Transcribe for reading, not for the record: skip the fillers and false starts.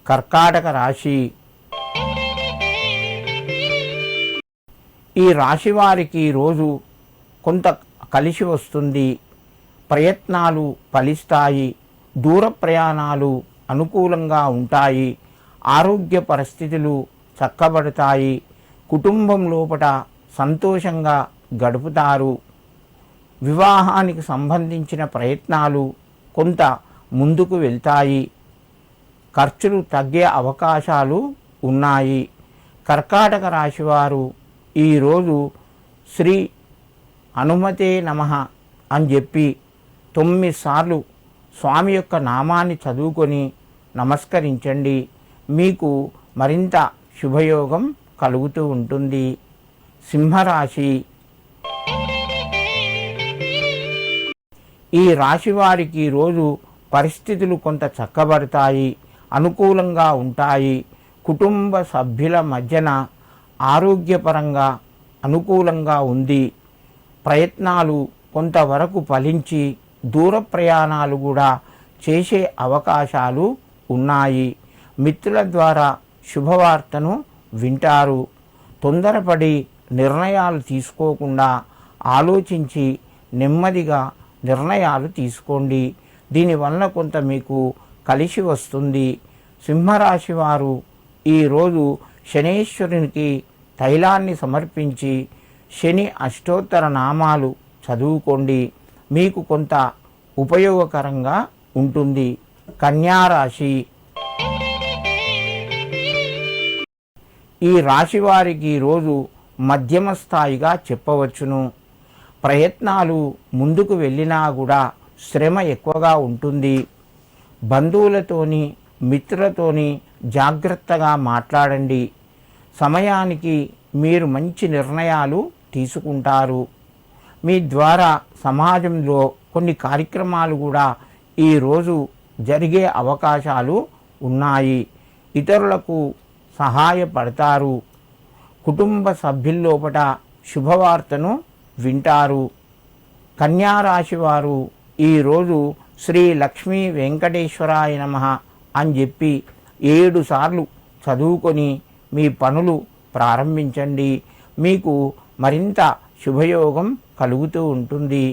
కర్కాటక రాశి. ఈ రాశి వారికి రోజు కొంత కలిసి వస్తుంది. ప్రయత్నాలు ఫలిస్తాయి. దూర ప్రయాణాలు అనుకూలంగా ఉంటాయి. ఆరోగ్య పరిస్థితులు చక్కబడతాయి. కుటుంబం లోపల సంతోషంగా గడుపుతారు. వివాహానికి సంబంధించిన ప్రయత్నాలు కొంత ముందుకు వెళ్తాయి. ఖర్చులు తగ్గే అవకాశాలు ఉన్నాయి. కర్కాటక రాశివారు ఈరోజు శ్రీ హనుమతే నమః అని చెప్పి 9 సార్లు స్వామి యొక్క నామాన్ని చదువుకొని నమస్కరించండి. మీకు మరింత శుభయోగం కలుగుతూ ఉంటుంది. సింహరాశి. ఈ రాశి వారికి రోజు పరిస్థితులు కొంత చక్కబడతాయి. అనుకూలంగా ఉంటాయి. కుటుంబ సభ్యుల మధ్యన ఆరోగ్యపరంగా అనుకూలంగా ఉంది. ప్రయత్నాలు కొంతవరకు ఫలించి దూర ప్రయాణాలు కూడా చేసే అవకాశాలు ఉన్నాయి. మిత్రుల ద్వారా శుభవార్తను వింటారు. తొందరపడి నిర్ణయాలు తీసుకోకుండా ఆలోచించి నెమ్మదిగా నిర్ణయాలు తీసుకోండి. దీనివల్ల కొంత మీకు కలిసి వస్తుంది. సింహరాశి వారు ఈరోజు శనేశ్వరునికి తైలాన్ని సమర్పించి శని అష్టోత్తర నామాలు చదువుకోండి. మీకు కొంత ఉపయోగకరంగా ఉంటుంది. కన్యారాశి. ఈ రాశి వారికి రోజు మధ్యమ స్థాయిగా చెప్పవచ్చును. ప్రయత్నాలు ముందుకు వెళ్ళినా కూడా శ్రమ ఎక్కువగా ఉంటుంది. బంధువులతోని మిత్రులతోని జాగ్రత్తగా మాట్లాడండి. సమయానికి మీరు మంచి నిర్ణయాలు తీసుకుంటారు. మీ ద్వారా సమాజంలో కొన్ని కార్యక్రమాలు కూడా ఈరోజు జరిగే అవకాశాలు ఉన్నాయి. ఇతరులకు సహాయపడతారు. కుటుంబ సభ్యుల్లోపట శుభవార్తను వింటారు. కన్యారాశి వారు ఈరోజు శ్రీ లక్ష్మీ వెంకటేశ్వరాయ నమః అని చెప్పి 7 సార్లు చదువుకొని మీ పనులు ప్రారంభించండి. మీకు మరింత శుభయోగం కలుగుతూ ఉంటుంది.